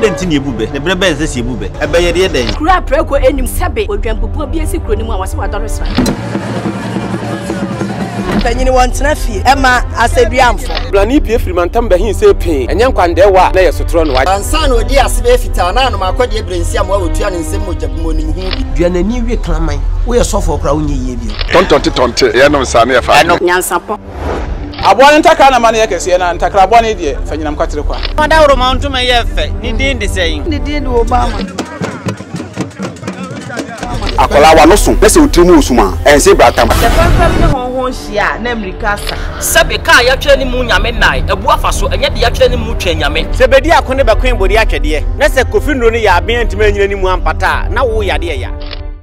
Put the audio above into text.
denti ne ebube ne brebe nse si ebube ebe ye de den kura preko enim sebe odwampopo bi esi kuro ni mu a wase wadore sra Panyini wantena fie ema aseduamfo blani pie frimantam bahin se pin enye nkwandewa na yesotro no wa ansa na odi asebe fita na no makode ebrensi am wa otua ne nsem mojabumo ni hu duanani wie klaman wo yesofo kra wonye yie bi tontonte ye no nsa na ye fa nyansapo abone ntakra na mane yekese na ntakra abone die fanyinam kwatere kwa wada woro ma ntoma ye fe ni din de sei ni din de Obama akola wa no so pese utrimu osuma ense bratam the family ne honhon hia na America sa sebe ka ya twa ni mu nyame nai ebu afaso enye de ya twa ni mu twa nyame sebedi akone be kwen bodi atwede na se kofi nro ni ya aben antima nyina ni mu ampata na wo yade ya